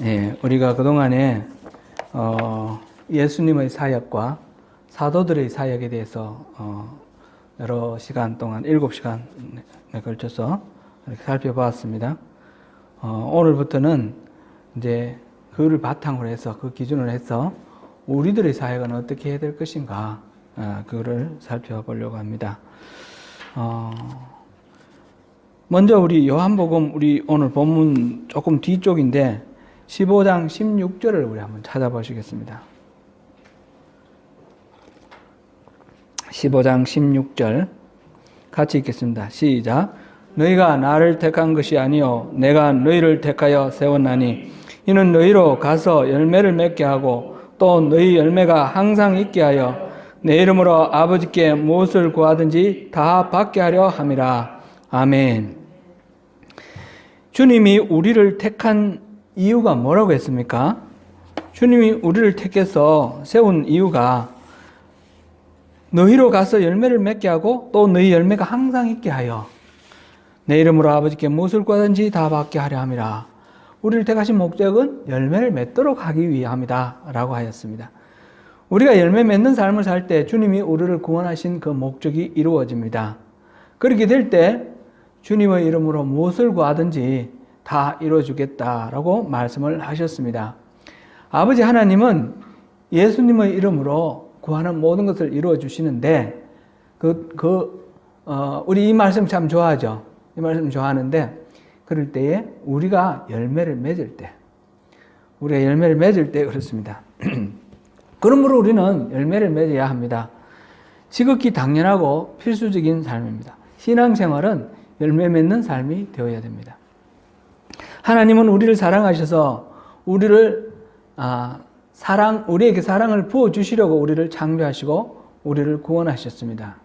예, 우리가 그동안에 예수님의 사역과 사도들의 사역에 대해서 여러 시간 동안 7시간에 걸쳐서 이렇게 살펴보았습니다. 오늘부터는 이제 그를 바탕으로 해서 그 기준으로 해서 우리들의 사역은 어떻게 해야 될 것인가 그거를 살펴보려고 합니다. 먼저 우리 요한복음 우리 오늘 본문 조금 뒤쪽인데 15장 16절을 우리 한번 찾아보시겠습니다. 15장 16절 같이 읽겠습니다. 시작. 너희가 나를 택한 것이 아니요 내가 너희를 택하여 세웠나니 이는 너희로 가서 열매를 맺게 하고 또 너희 열매가 항상 있게 하여 내 이름으로 아버지께 무엇을 구하든지 다 받게 하려 함이라. 아멘. 주님이 우리를 택한 이유가 뭐라고 했습니까? 주님이 우리를 택해서 세운 이유가 너희로 가서 열매를 맺게 하고 또 너희 열매가 항상 있게 하여 내 이름으로 아버지께 무엇을 구하든지 다 받게 하려 함이라. 우리를 택하신 목적은 열매를 맺도록 하기 위함이다 라고 하였습니다. 우리가 열매 맺는 삶을 살 때 주님이 우리를 구원하신 그 목적이 이루어집니다. 그렇게 될 때 주님의 이름으로 무엇을 구하든지 다 이루어주겠다라고 말씀을 하셨습니다. 아버지 하나님은 예수님의 이름으로 구하는 모든 것을 이루어주시는데 우리 이 말씀 참 좋아하죠. 이 말씀 좋아하는데 그럴 때에 우리가 열매를 맺을 때 그렇습니다. 그러므로 우리는 열매를 맺어야 합니다. 지극히 당연하고 필수적인 삶입니다. 신앙생활은 열매 맺는 삶이 되어야 됩니다. 하나님은 우리를 사랑하셔서 우리에게 사랑을 부어주시려고 우리를 창조하시고 우리를 구원하셨습니다.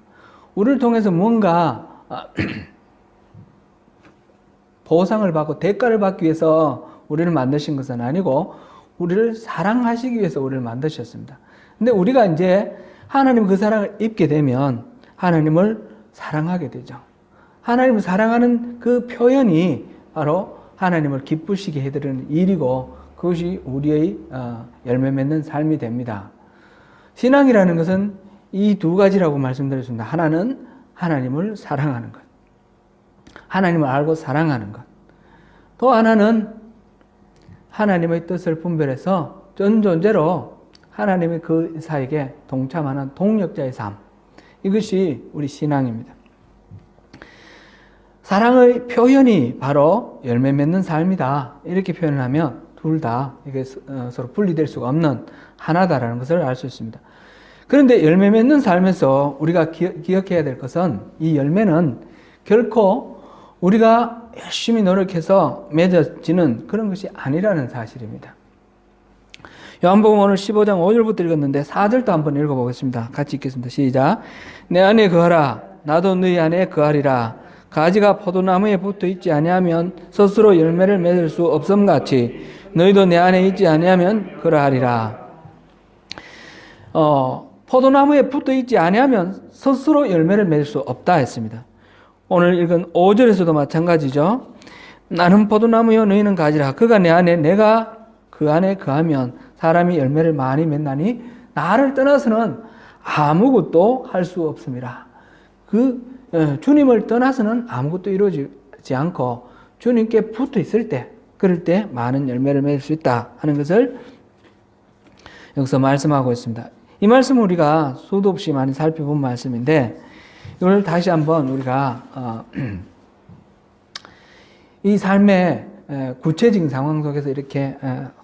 우리를 통해서 뭔가 보상을 받고 대가를 받기 위해서 우리를 만드신 것은 아니고 우리를 사랑하시기 위해서 우리를 만드셨습니다. 근데 우리가 이제 하나님 그 사랑을 입게 되면 하나님을 사랑하게 되죠. 하나님을 사랑하는 그 표현이 바로 하나님을 기쁘시게 해드리는 일이고 그것이 우리의 열매 맺는 삶이 됩니다. 신앙이라는 것은 이 두 가지라고 말씀드렸습니다. 하나는 하나님을 사랑하는 것. 하나님을 알고 사랑하는 것. 또 하나는 하나님의 뜻을 분별해서 전 존재로 하나님의 그 사역에 동참하는 동력자의 삶. 이것이 우리 신앙입니다. 사랑의 표현이 바로 열매 맺는 삶이다. 이렇게 표현을 하면 둘 다 이게 서로 분리될 수가 없는 하나다라는 것을 알 수 있습니다. 그런데 열매 맺는 삶에서 우리가 기억해야 될 것은 이 열매는 결코 우리가 열심히 노력해서 맺어지는 그런 것이 아니라는 사실입니다. 요한복음 오늘 15장 5절부터 읽었는데 4절도 한번 읽어보겠습니다. 같이 읽겠습니다. 시작. 내 안에 거하라 나도 너희 안에 거하리라. 가지가 포도나무에 붙어 있지 아니하면 스스로 열매를 맺을 수 없음같이 너희도 내 안에 있지 아니하면 그러하리라. 포도나무에 붙어 있지 아니하면 스스로 열매를 맺을 수 없다 했습니다. 오늘 읽은 5절에서도 마찬가지죠. 나는 포도나무요 너희는 가지라. 그가 내 안에 내가 그 안에 거하면 사람이 열매를 많이 맺나니 나를 떠나서는 아무것도 할 수 없습니다. 주님을 떠나서는 아무것도 이루어지지 않고 주님께 붙어 있을 때 그럴 때 많은 열매를 맺을 수 있다 하는 것을 여기서 말씀하고 있습니다. 이 말씀은 우리가 수도 없이 많이 살펴본 말씀인데 이걸 다시 한번 우리가 이 삶의 구체적인 상황 속에서 이렇게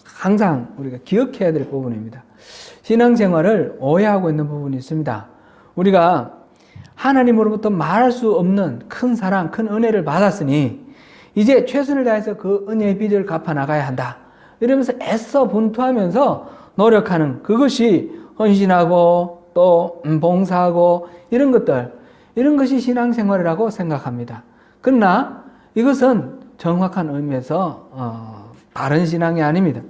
항상 우리가 기억해야 될 부분입니다. 신앙생활을 오해하고 있는 부분이 있습니다. 우리가 하나님으로부터 말할 수 없는 큰 사랑, 큰 은혜를 받았으니 이제 최선을 다해서 그 은혜의 빚을 갚아 나가야 한다. 이러면서 애써 분투하면서 노력하는 그것이 헌신하고 또 봉사하고 이런 것이 신앙생활이라고 생각합니다. 그러나 이것은 정확한 의미에서 바른 신앙이 아닙니다.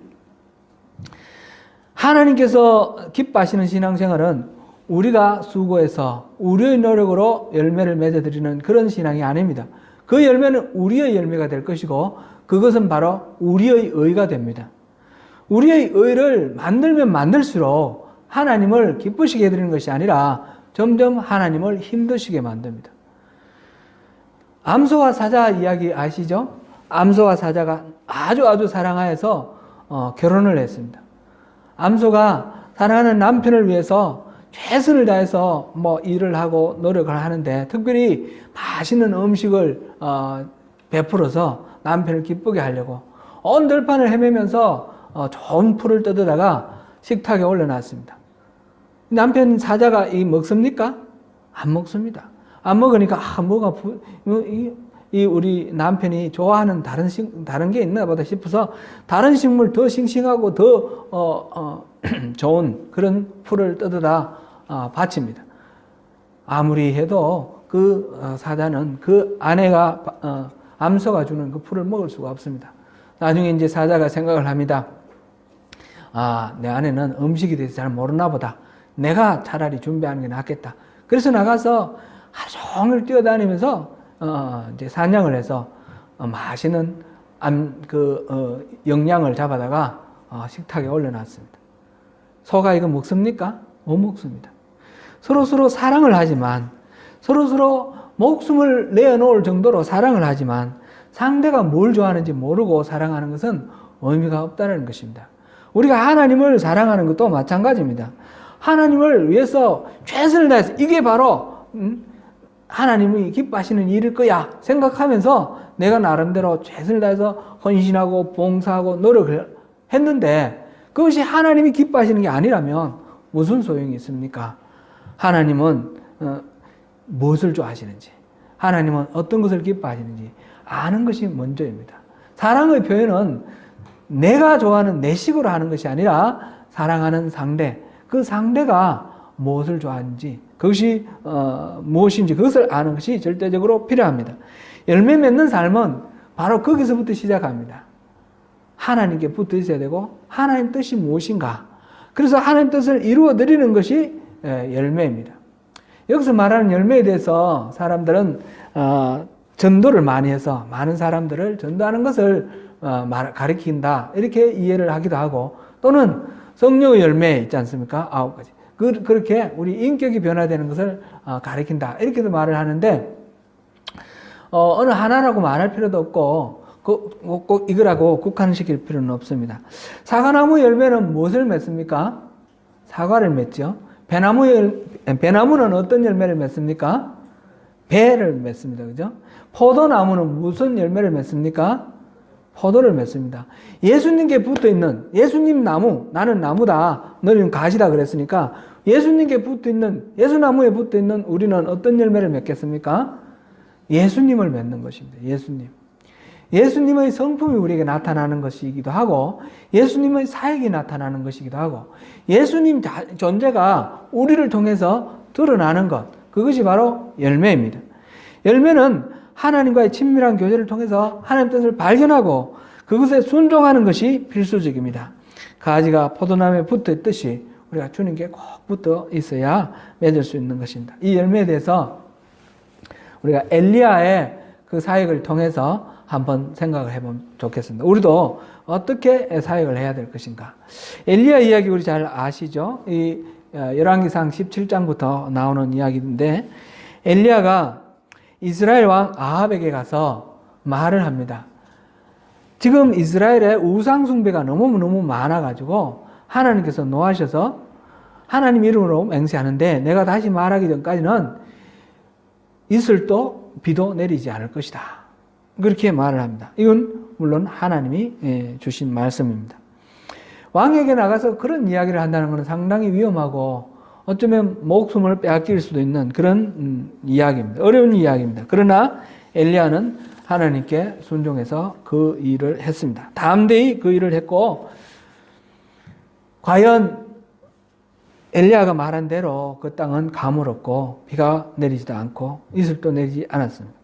하나님께서 기뻐하시는 신앙생활은 우리가 수고해서 우리의 노력으로 열매를 맺어드리는 그런 신앙이 아닙니다. 그 열매는 우리의 열매가 될 것이고 그것은 바로 우리의 의가 됩니다. 우리의 의를 만들면 만들수록 하나님을 기쁘시게 해드리는 것이 아니라 점점 하나님을 힘드시게 만듭니다. 암소와 사자 이야기 아시죠? 암소와 사자가 아주 사랑하여서 결혼을 했습니다. 암소가 사랑하는 남편을 위해서 최선을 다해서 일을 하고 노력을 하는데, 특별히 맛있는 음식을 베풀어서 남편을 기쁘게 하려고 온 들판을 헤매면서 좋은 풀을 뜯어다가 식탁에 올려놨습니다. 남편 사자가 먹습니까? 안 먹습니다. 안 먹으니까 우리 남편이 좋아하는 다른 게 있나 보다 싶어서 다른 식물 더 싱싱하고 더 좋은 그런 풀을 뜯어다 바칩니다. 아무리 해도 그 사자는 그 아내가 암소가 주는 그 풀을 먹을 수가 없습니다. 나중에 이제 사자가 생각을 합니다. 내 아내는 음식에 대해서 잘 모르나 보다. 내가 차라리 준비하는 게 낫겠다. 그래서 나가서 하루 종일 뛰어다니면서 이제 사냥을 해서 맛있는 영양을 잡아다가 식탁에 올려놨습니다. 소가 이거 먹습니까? 못 먹습니다. 서로 사랑을 하지만, 서로 목숨을 내어놓을 정도로 사랑을 하지만 상대가 뭘 좋아하는지 모르고 사랑하는 것은 의미가 없다는 것입니다. 우리가 하나님을 사랑하는 것도 마찬가지입니다. 하나님을 위해서 최선을 다해서 이게 바로 하나님이 기뻐하시는 일일 거야 생각하면서 내가 나름대로 최선을 다해서 헌신하고 봉사하고 노력을 했는데, 그것이 하나님이 기뻐하시는 게 아니라면 무슨 소용이 있습니까? 하나님은 무엇을 좋아하시는지, 하나님은 어떤 것을 기뻐하시는지 아는 것이 먼저입니다. 사랑의 표현은 내가 좋아하는 내 식으로 하는 것이 아니라 사랑하는 상대, 그 상대가 무엇을 좋아하는지, 그것이 무엇인지 그것을 아는 것이 절대적으로 필요합니다. 열매 맺는 삶은 바로 거기서부터 시작합니다. 하나님께 붙어 있어야 되고 하나님 뜻이 무엇인가, 그래서 하나님 뜻을 이루어 드리는 것이 열매입니다. 여기서 말하는 열매에 대해서 사람들은 전도를 많이 해서 많은 사람들을 전도하는 것을 가리킨다 이렇게 이해를 하기도 하고, 또는 성령의 열매 있지 않습니까? 9가지. 그렇게 우리 인격이 변화되는 것을 가리킨다 이렇게도 말을 하는데, 어느 하나라고 말할 필요도 없고 꼭 이거라고 국한시킬 필요는 없습니다. 사과나무 열매는 무엇을 맺습니까? 사과를 맺죠. 배나무는 어떤 열매를 맺습니까? 배를 맺습니다. 그죠? 포도나무는 무슨 열매를 맺습니까? 포도를 맺습니다. 예수님께 붙어 있는, 예수님 나무, 나는 나무다, 너희는 가시다 그랬으니까 예수님께 붙어 있는, 예수나무에 붙어 있는 우리는 어떤 열매를 맺겠습니까? 예수님을 맺는 것입니다. 예수님. 예수님의 성품이 우리에게 나타나는 것이기도 하고, 예수님의 사역이 나타나는 것이기도 하고, 예수님 존재가 우리를 통해서 드러나는 것, 그것이 바로 열매입니다. 열매는 하나님과의 친밀한 교제를 통해서 하나님 뜻을 발견하고 그것에 순종하는 것이 필수적입니다. 가지가 포도나무에 붙어 있듯이 우리가 주님께 꼭 붙어 있어야 맺을 수 있는 것입니다. 이 열매에 대해서 우리가 엘리야의 그 사역을 통해서 한번 생각을 해보면 좋겠습니다. 우리도 어떻게 사역을 해야 될 것인가. 엘리야 이야기 우리 잘 아시죠? 이 열왕기상 17장부터 나오는 이야기인데, 엘리야가 이스라엘 왕 아합에게 가서 말을 합니다. 지금 이스라엘에 우상 숭배가 너무 많아가지고 하나님께서 노하셔서 하나님 이름으로 맹세하는데 내가 다시 말하기 전까지는 이슬도 비도 내리지 않을 것이다. 그렇게 말을 합니다. 이건 물론 하나님이 주신 말씀입니다. 왕에게 나가서 그런 이야기를 한다는 것은 상당히 위험하고 어쩌면 목숨을 빼앗길 수도 있는 그런 이야기입니다. 어려운 이야기입니다. 그러나 엘리야는 하나님께 순종해서 그 일을 했습니다. 담대히 그 일을 했고, 과연 엘리야가 말한 대로 그 땅은 가물었고 비가 내리지도 않고 이슬도 내리지 않았습니다.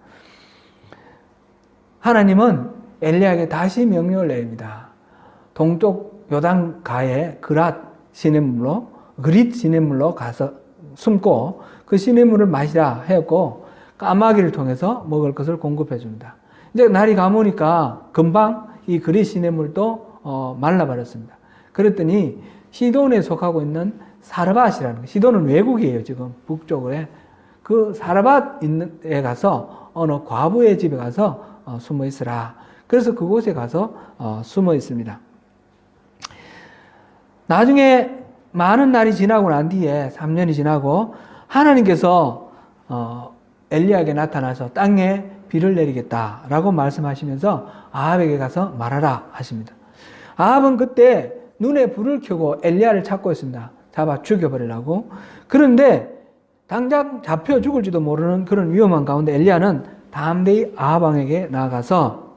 하나님은 엘리야에게 다시 명령을 내립니다. 동쪽 요단가에 그릿 시냇물로 가서 숨고 그 시냇물을 마시라 하였고, 까마귀를 통해서 먹을 것을 공급해 줍니다. 이제 날이 가무니까 금방 이 그릿 시냇물도 말라버렸습니다. 그랬더니 시돈에 속하고 있는 사르밧이라는 거. 시돈은 외국이에요, 지금 북쪽에. 그 사르밧 있는 데 가서 어느 과부의 집에 가서 숨어 있으라. 그래서 그곳에 가서 숨어 있습니다. 나중에 많은 날이 지나고 난 뒤에 3년이 지나고 하나님께서 엘리야에게 나타나서 땅에 비를 내리겠다라고 말씀하시면서 아합에게 가서 말하라 하십니다. 아합은 그때 눈에 불을 켜고 엘리야를 찾고 있습니다. 잡아 죽여버리려고. 그런데 당장 잡혀 죽을지도 모르는 그런 위험한 가운데 엘리야는 담대히 아합 왕에게 나아가서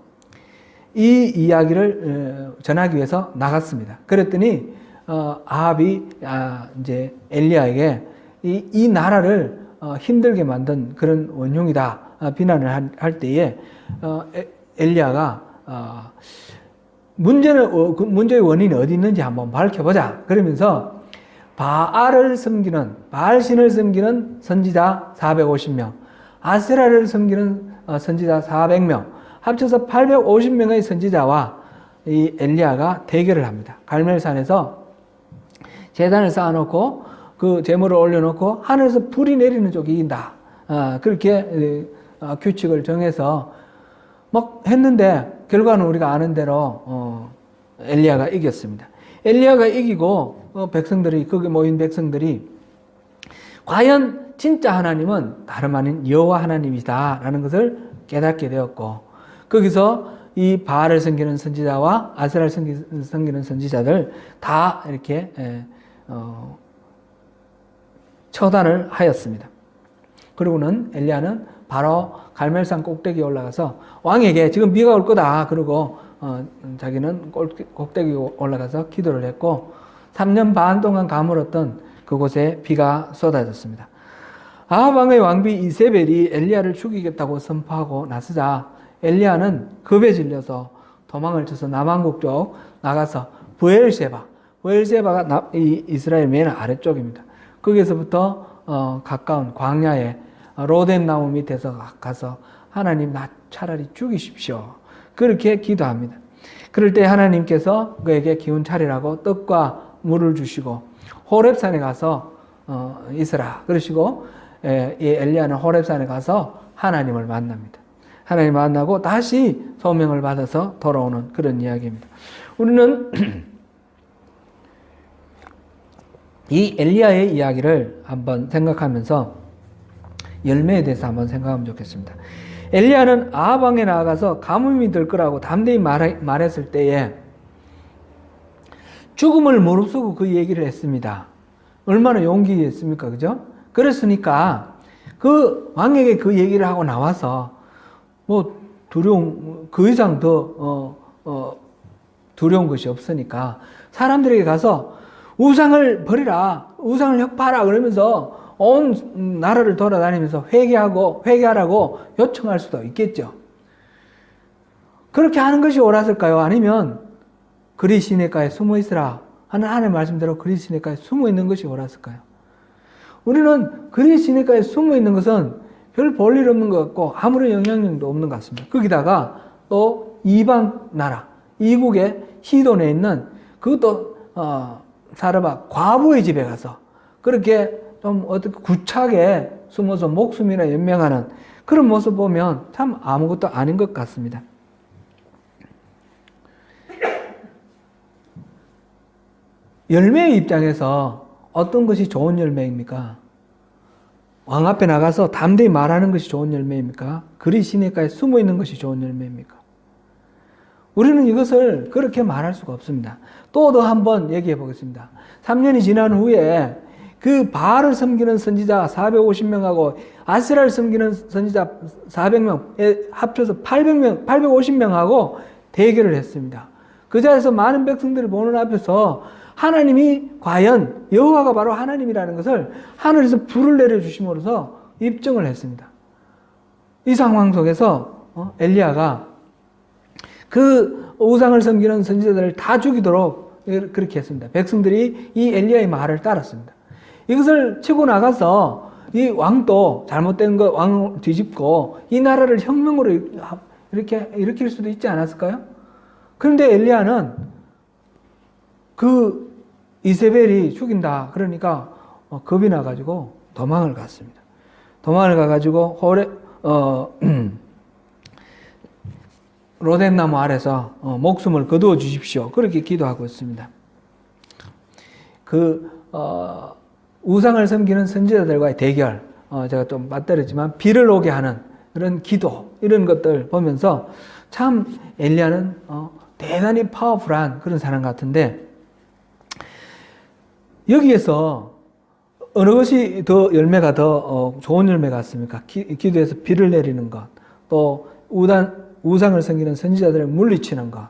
이 이야기를 전하기 위해서 나갔습니다. 그랬더니 아합이 이제 엘리야에게 이 나라를 힘들게 만든 그런 원흉이다 비난을 할 때에 엘리야가 문제의 원인이 어디 있는지 한번 밝혀보자. 그러면서 바알을 섬기는, 바알신을 섬기는 선지자 450명, 아세라를 섬기는 선지자 400명, 합쳐서 850명의 선지자와 이 엘리야가 대결을 합니다. 갈멜산에서 제단을 쌓아놓고 그 제물을 올려놓고 하늘에서 불이 내리는 쪽이 이긴다. 그렇게 규칙을 정해서 막 했는데 결과는 우리가 아는 대로 엘리야가 이겼습니다. 엘리야가 이기고 백성들이, 거기 모인 백성들이 과연 진짜 하나님은 다름 아닌 여호와 하나님이다라는 것을 깨닫게 되었고, 거기서 이 바알을 섬기는 선지자와 아세라를 섬기는 선지자들 다 이렇게 처단을 하였습니다. 그리고는 엘리야는 바로 갈멜산 꼭대기에 올라가서 왕에게 지금 비가 올 거다. 그러고 자기는 꼭대기에 올라가서 기도를 했고 3년 반 동안 가물었던 그곳에 비가 쏟아졌습니다. 아합 왕의 왕비 이세벨이 엘리야를 죽이겠다고 선포하고 나서자 엘리야는 겁에 질려서 도망을 쳐서 남한국 쪽 나가서 부엘세바가 이스라엘 맨 아래쪽입니다. 거기서부터 가까운 광야에 로뎀 나무 밑에서 가서 하나님 나 차라리 죽이십시오. 그렇게 기도합니다. 그럴 때 하나님께서 그에게 기운 차리라고 떡과 물을 주시고 호렙산에 가서 있으라 그러시고 이 엘리야는 호렙산에 가서 하나님을 만납니다. 하나님 만나고 다시 소명을 받아서 돌아오는 그런 이야기입니다. 우리는 이 엘리야의 이야기를 한번 생각하면서 열매에 대해서 한번 생각하면 좋겠습니다. 엘리야는 아합 왕에 나아가서 가뭄이 들 거라고 담대히 말했을 때에 죽음을 무릅쓰고 그 얘기를 했습니다. 얼마나 용기 있습니까? 그죠? 그랬으니까 그 왕에게 그 얘기를 하고 나와서 뭐 그 이상 더 두려운 것이 없으니까 사람들에게 가서 우상을 버리라, 우상을 혁파하라 그러면서 온 나라를 돌아다니면서 회개하라고 요청할 수도 있겠죠. 그렇게 하는 것이 옳았을까요? 아니면 그리 시냇가에 숨어 있으라 하는 하나님의 말씀대로 그리 시냇가에 숨어 있는 것이 옳았을까요? 우리는 그리 시냇가에 숨어 있는 것은 별 볼일 없는 것 같고 아무런 영향력도 없는 것 같습니다. 거기다가 또 이방 나라, 이국의 시돈에 있는 그것도 사르밧 과부의 집에 가서 그렇게 좀 어떻게 구차하게 숨어서 목숨이나 연명하는 그런 모습 보면 참 아무것도 아닌 것 같습니다. 열매의 입장에서 어떤 것이 좋은 열매입니까? 왕 앞에 나가서 담대히 말하는 것이 좋은 열매입니까? 그리 시냇가에 숨어 있는 것이 좋은 열매입니까? 우리는 이것을 그렇게 말할 수가 없습니다. 또 한번 얘기해 보겠습니다. 3년이 지난 후에 그 바알을 섬기는 선지자 450명하고 아세라를 섬기는 선지자 400명 합쳐서 850명하고 대결을 했습니다. 그 자리에서 많은 백성들을 보는 앞에서 하나님이 과연 여호와가 바로 하나님이라는 것을 하늘에서 불을 내려주심으로써 입증을 했습니다. 이 상황 속에서 엘리야가 그 우상을 섬기는 선지자들을 다 죽이도록 그렇게 했습니다. 백성들이 이 엘리야의 말을 따랐습니다. 이것을 치고 나가서 이 왕도 잘못된 거 왕을 뒤집고 이 나라를 혁명으로 이렇게 일으킬 수도 있지 않았을까요? 그런데 엘리야는 그 이세벨이 죽인다. 그러니까 겁이 나가지고 도망을 갔습니다. 도망을 가가지고 로뎀나무 아래서 목숨을 거두어 주십시오. 그렇게 기도하고 있습니다. 우상을 섬기는 선지자들과의 대결, 제가 좀 맞들었지만 비를 오게 하는 그런 기도, 이런 것들 보면서 참 엘리야는 대단히 파워풀한 그런 사람 같은데, 여기에서 어느 것이 더 열매가 더 좋은 열매 같습니까? 기도에서 비를 내리는 것, 또 우상을 섬기는 선지자들을 물리치는 것,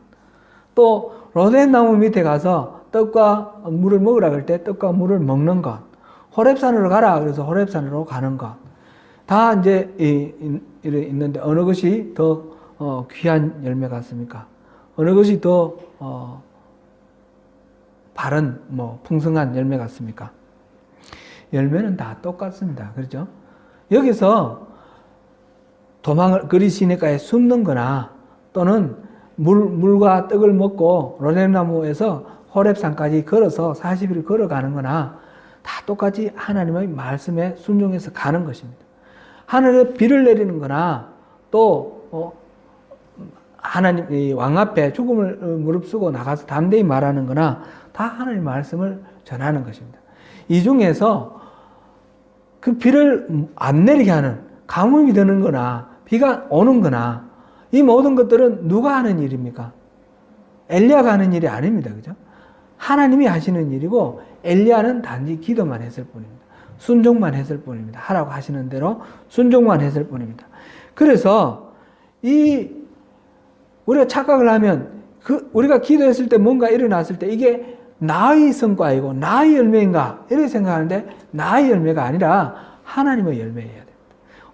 또 로뎀나무 밑에 가서 떡과 물을 먹으라 그럴 때 떡과 물을 먹는 것, 호렙산으로 가라 그래서 호렙산으로 가는 것, 다 이제 있는데 어느 것이 더 귀한 열매 같습니까? 어느 것이 더 바른 풍성한 열매 같습니까? 열매는 다 똑같습니다. 그렇죠? 여기서 그리 시내가에 숨는 거나 또는 물과 떡을 먹고 로뎀나무에서 호렙산까지 걸어서 40일 걸어가는 거나 다 똑같이 하나님의 말씀에 순종해서 가는 것입니다. 하늘에 비를 내리는 거나 또 하나님 왕 앞에 죽음을 무릅쓰고 나가서 담대히 말하는 거나 다 하나님의 말씀을 전하는 것입니다. 이 중에서 그 비를 안 내리게 하는, 가뭄이 드는 거나 비가 오는 거나 이 모든 것들은 누가 하는 일입니까? 엘리야가 하는 일이 아닙니다. 그죠? 하나님이 하시는 일이고 엘리야는 단지 기도만 했을 뿐입니다. 순종만 했을 뿐입니다. 하라고 하시는 대로 순종만 했을 뿐입니다. 그래서 우리가 착각을 하면 우리가 기도했을 때 뭔가 일어났을 때 이게 나의 성과이고 나의 열매인가 이렇게 생각하는데 나의 열매가 아니라 하나님의 열매여야 됩니다.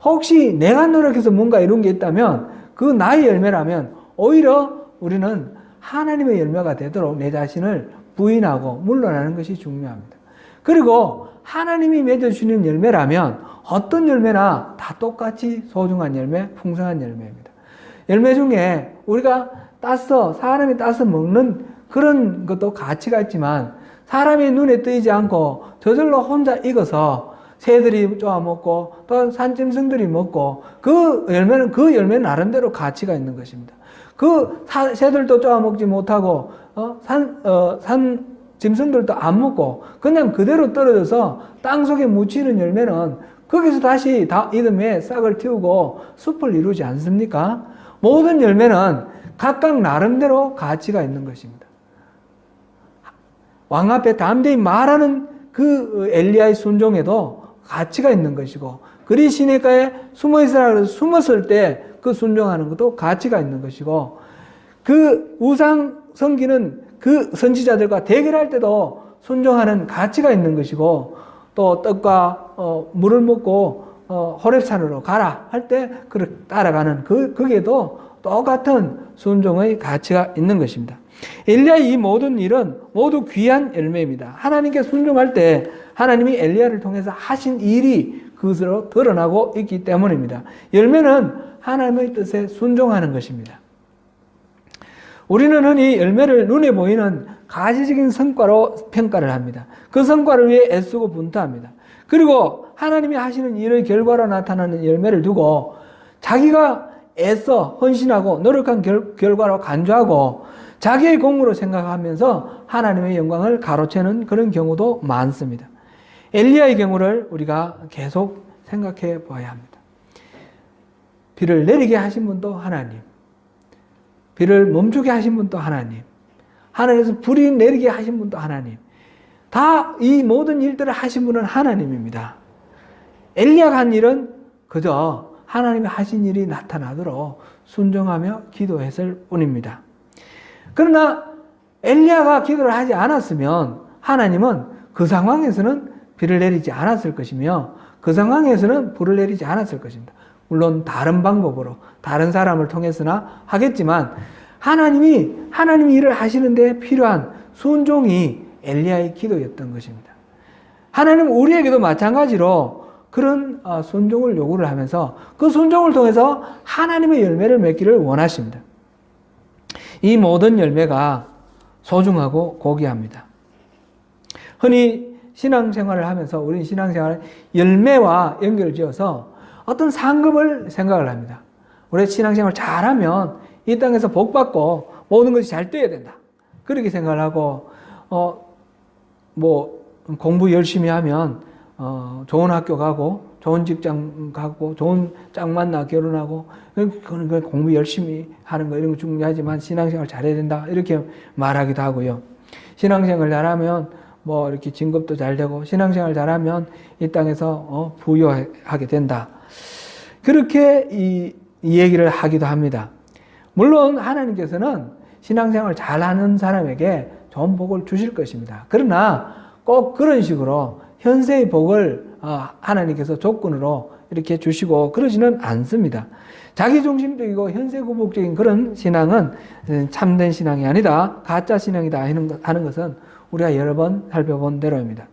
혹시 내가 노력해서 뭔가 이룬 게 있다면 그 나의 열매라면 오히려 우리는 하나님의 열매가 되도록 내 자신을 부인하고 물러나는 것이 중요합니다. 그리고 하나님이 맺어주시는 열매라면 어떤 열매나 다 똑같이 소중한 열매, 풍성한 열매입니다. 열매 중에 우리가 사람이 따서 먹는 그런 것도 가치가 있지만 사람의 눈에 띄지 않고 저절로 혼자 익어서 새들이 쪼아먹고 또 산짐승들이 먹고 그 열매는 나름대로 가치가 있는 것입니다. 새들도 쪼아먹지 못하고 산 짐승들도 안 먹고 그냥 그대로 떨어져서 땅속에 묻히는 열매는 거기서 다시 이듬해 싹을 틔우고 숲을 이루지 않습니까? 모든 열매는 각각 나름대로 가치가 있는 것입니다. 왕 앞에 담대히 말하는 그 엘리야의 순종에도 가치가 있는 것이고, 그리 시내가에 숨었을 때 그 순종하는 것도 가치가 있는 것이고, 그 우상 섬기는 그 선지자들과 대결할 때도 순종하는 가치가 있는 것이고, 또 떡과 물을 먹고 호렙산으로 가라 할 때 따라가는 그게도 똑같은 순종의 가치가 있는 것입니다. 엘리야의 이 모든 일은 모두 귀한 열매입니다. 하나님께 순종할 때 하나님이 엘리야를 통해서 하신 일이 그것으로 드러나고 있기 때문입니다. 열매는 하나님의 뜻에 순종하는 것입니다. 우리는 흔히 열매를 눈에 보이는 가시적인 성과로 평가를 합니다. 그 성과를 위해 애쓰고 분투합니다. 그리고 하나님이 하시는 일의 결과로 나타나는 열매를 두고 자기가 애써 헌신하고 노력한 결과로 간주하고 자기의 공으로 생각하면서 하나님의 영광을 가로채는 그런 경우도 많습니다. 엘리야의 경우를 우리가 계속 생각해 봐야 합니다. 비를 내리게 하신 분도 하나님, 비를 멈추게 하신 분도 하나님, 하늘에서 불이 내리게 하신 분도 하나님, 다 이 모든 일들을 하신 분은 하나님입니다. 엘리야가 한 일은 그저 하나님이 하신 일이 나타나도록 순종하며 기도했을 뿐입니다. 그러나 엘리야가 기도를 하지 않았으면 하나님은 그 상황에서는 비를 내리지 않았을 것이며 그 상황에서는 불을 내리지 않았을 것입니다. 물론 다른 방법으로 다른 사람을 통해서나 하겠지만 하나님이 일을 하시는데 필요한 순종이 엘리야의 기도였던 것입니다. 하나님은 우리에게도 마찬가지로 그런 순종을 요구를 하면서 그 순종을 통해서 하나님의 열매를 맺기를 원하십니다. 이 모든 열매가 소중하고 고귀합니다. 흔히 신앙생활을 하면서 우리는 신앙생활을 열매와 연결을 지어서 어떤 상급을 생각을 합니다. 우리 신앙생활 잘하면 이 땅에서 복받고 모든 것이 잘 되어야 된다. 그렇게 생각을 하고 공부 열심히 하면 좋은 학교 가고 좋은 직장 가고 좋은 짝 만나 결혼하고 그런 공부 열심히 하는 거 이런 거 중요하지만 신앙생활 잘해야 된다. 이렇게 말하기도 하고요. 신앙생활 잘하면 이렇게 진급도 잘 되고 신앙생활 잘하면 이 땅에서 부유하게 된다. 그렇게 이 얘기를 하기도 합니다. 물론 하나님께서는 신앙생활 잘하는 사람에게 좋은 복을 주실 것입니다. 그러나 꼭 그런 식으로 현세의 복을 하나님께서 조건으로 이렇게 주시고 그러지는 않습니다. 자기중심적이고 현세구복적인 그런 신앙은 참된 신앙이 아니다. 가짜 신앙이다 하는 것은 우리가 여러 번 살펴본 대로입니다.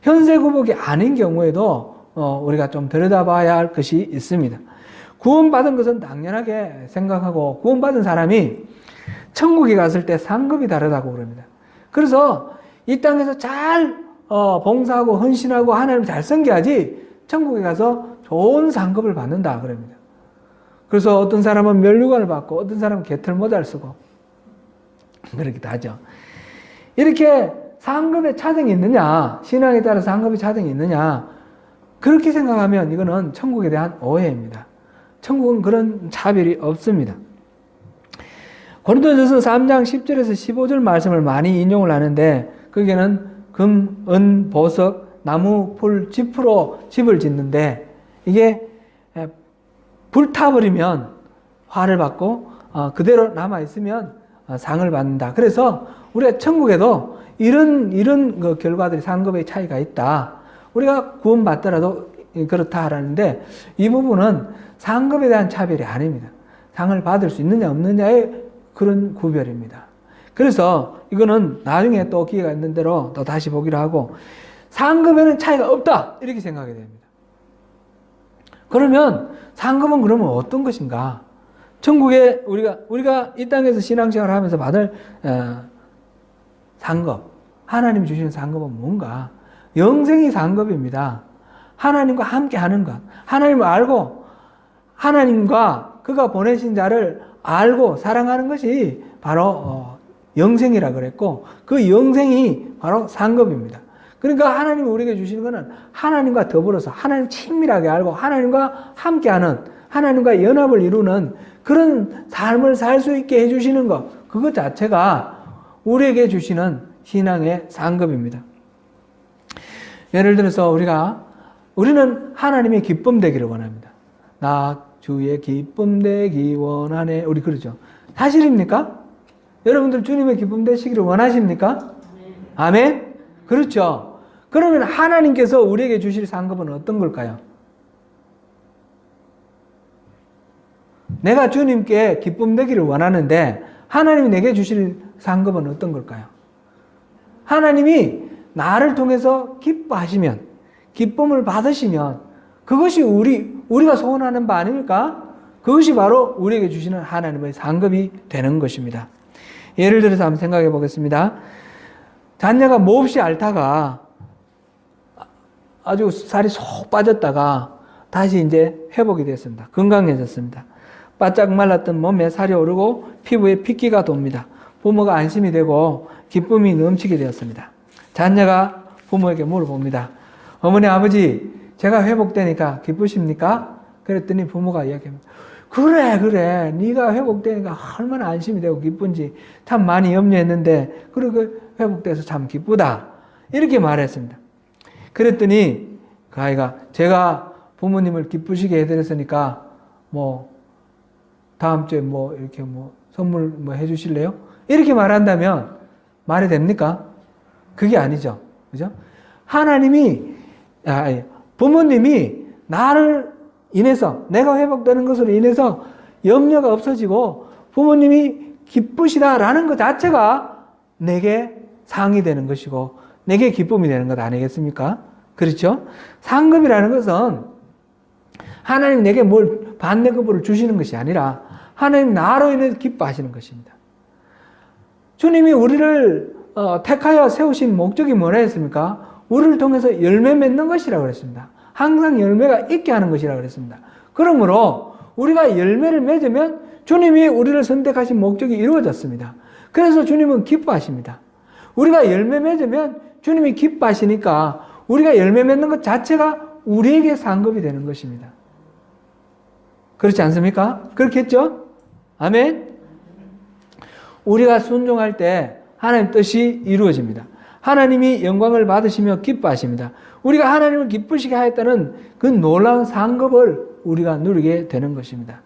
현세구복이 아닌 경우에도 우리가 좀 들여다봐야 할 것이 있습니다. 구원받은 것은 당연하게 생각하고 구원받은 사람이 천국에 갔을 때 상급이 다르다고 그럽니다. 그래서 이 땅에서 잘 봉사하고 헌신하고 하나님 잘 섬겨야지 천국에 가서 좋은 상급을 받는다 그럽니다. 그래서 어떤 사람은 면류관을 받고 어떤 사람은 개털모자를 쓰고 그러기도 하죠. 이렇게 상급의 차등이 있느냐, 신앙에 따라 상급의 차등이 있느냐, 그렇게 생각하면 이거는 천국에 대한 오해입니다. 천국은 그런 차별이 없습니다. 고린도전서 3장 10절에서 15절 말씀을 많이 인용을 하는데 거기에는 금, 은, 보석, 나무, 풀, 짚으로 집을 짓는데 이게 불타버리면 화를 받고 그대로 남아있으면 상을 받는다. 그래서 우리가 천국에도 이런 그 결과들이 상급의 차이가 있다. 우리가 구원받더라도 그렇다 하라는데 이 부분은 상급에 대한 차별이 아닙니다. 상을 받을 수 있느냐 없느냐의 그런 구별입니다. 그래서 이거는 나중에 또 기회가 있는 대로 또 다시 보기로 하고 상급에는 차이가 없다 이렇게 생각이 됩니다. 그러면 상급은 그러면 어떤 것인가? 천국에 우리가 이 땅에서 신앙생활을 하면서 받을 상급, 하나님이 주시는 상급은 뭔가? 영생이 상급입니다. 하나님과 함께 하는 것, 하나님을 알고 하나님과 그가 보내신 자를 알고 사랑하는 것이 바로 영생이라 그랬고 그 영생이 바로 상급입니다. 그러니까 하나님이 우리에게 주시는 것은 하나님과 더불어서 하나님 친밀하게 알고 하나님과 함께하는 하나님과 연합을 이루는 그런 삶을 살 수 있게 해주시는 것, 그것 자체가 우리에게 주시는 신앙의 상급입니다. 예를 들어서 우리는 하나님의 기쁨 되기를 원합니다. 나 주의 기쁨 되기 원하네. 우리 그러죠. 사실입니까? 여러분들 주님의 기쁨 되시기를 원하십니까? 아멘? 그렇죠. 그러면 하나님께서 우리에게 주실 상급은 어떤 걸까요? 내가 주님께 기쁨 되기를 원하는데 하나님이 내게 주실 상급은 어떤 걸까요? 하나님이 나를 통해서 기뻐하시면, 기쁨을 받으시면 그것이 우리가 소원하는 바 아닙니까? 그것이 바로 우리에게 주시는 하나님의 상급이 되는 것입니다. 예를 들어서 한번 생각해 보겠습니다. 자녀가 몹시 앓다가 아주 살이 쏙 빠졌다가 다시 이제 회복이 됐습니다. 건강해졌습니다. 바짝 말랐던 몸에 살이 오르고 피부에 핏기가 돕니다. 부모가 안심이 되고 기쁨이 넘치게 되었습니다. 자녀가 부모에게 물어봅니다. 어머니, 아버지, 제가 회복되니까 기쁘십니까? 그랬더니 부모가 이야기합니다. 그래. 네가 회복되니까 얼마나 안심이 되고 기쁜지 참 많이 염려했는데 그렇게 회복돼서 참 기쁘다. 이렇게 말했습니다. 그랬더니 그 아이가 제가 부모님을 기쁘시게 해드렸으니까 다음 주에 이렇게 선물 해주실래요? 이렇게 말한다면 말이 됩니까? 그게 아니죠. 그죠? 부모님이 나를 인해서, 내가 회복되는 것으로 인해서 염려가 없어지고 부모님이 기쁘시다라는 것 자체가 내게 상이 되는 것이고 내게 기쁨이 되는 것 아니겠습니까? 그렇죠? 상급이라는 것은 하나님 내게 뭘 반대급을 주시는 것이 아니라 하나님 나로 인해 기뻐하시는 것입니다. 주님이 우리를 택하여 세우신 목적이 뭐라 했습니까? 우리를 통해서 열매 맺는 것이라고 그랬습니다. 항상 열매가 있게 하는 것이라고 그랬습니다. 그러므로 우리가 열매를 맺으면 주님이 우리를 선택하신 목적이 이루어졌습니다. 그래서 주님은 기뻐하십니다. 우리가 열매 맺으면 주님이 기뻐하시니까 우리가 열매 맺는 것 자체가 우리에게 상급이 되는 것입니다. 그렇지 않습니까? 그렇겠죠? 아멘? 우리가 순종할 때 하나님 뜻이 이루어집니다. 하나님이 영광을 받으시며 기뻐하십니다. 우리가 하나님을 기쁘시게 하였다는 그 놀라운 상급을 우리가 누리게 되는 것입니다.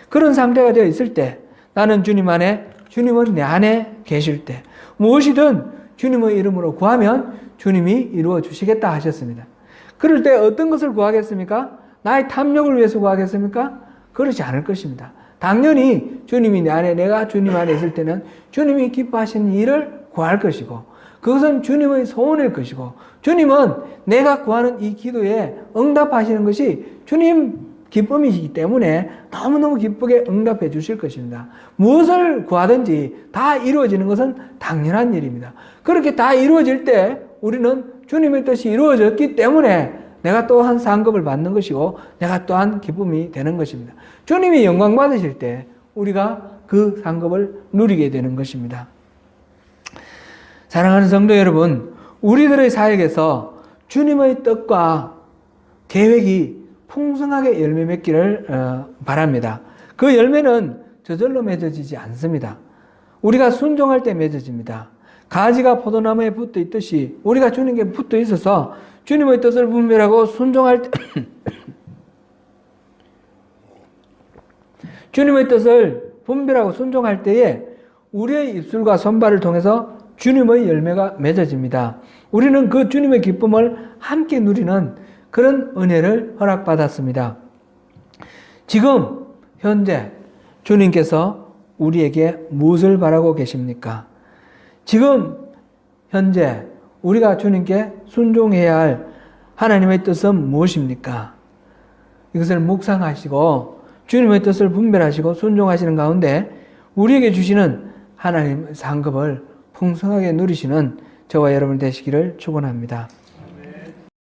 그런 상태가 되어 있을 때 나는 주님 안에, 주님은 내 안에 계실 때 무엇이든 주님의 이름으로 구하면 주님이 이루어 주시겠다 하셨습니다. 그럴 때 어떤 것을 구하겠습니까? 나의 탐욕을 위해서 구하겠습니까? 그렇지 않을 것입니다. 당연히 주님이 내 안에, 내가 주님 안에 있을 때는 주님이 기뻐하시는 일을 구할 것이고 그것은 주님의 소원일 것이고 주님은 내가 구하는 이 기도에 응답하시는 것이 주님 기쁨이시기 때문에 너무너무 기쁘게 응답해 주실 것입니다. 무엇을 구하든지 다 이루어지는 것은 당연한 일입니다. 그렇게 다 이루어질 때 우리는 주님의 뜻이 이루어졌기 때문에 내가 또한 상급을 받는 것이고 내가 또한 기쁨이 되는 것입니다. 주님이 영광 받으실 때 우리가 그 상급을 누리게 되는 것입니다. 사랑하는 성도 여러분, 우리들의 사역에서 주님의 뜻과 계획이 풍성하게 열매 맺기를 바랍니다. 그 열매는 저절로 맺어지지 않습니다. 우리가 순종할 때 맺어집니다. 가지가 포도나무에 붙어 있듯이 우리가 주님께 붙어 있어서 주님의 뜻을 분별하고 순종할 때 주님의 뜻을 분별하고 순종할 때에 우리의 입술과 손발을 통해서 주님의 열매가 맺어집니다. 우리는 그 주님의 기쁨을 함께 누리는 그런 은혜를 허락받았습니다. 지금 현재 주님께서 우리에게 무엇을 바라고 계십니까? 지금 현재 우리가 주님께 순종해야 할 하나님의 뜻은 무엇입니까? 이것을 묵상하시고 주님의 뜻을 분별하시고 순종하시는 가운데 우리에게 주시는 하나님의 상급을 풍성하게 누리시는 저와 여러분 되시기를 축원합니다.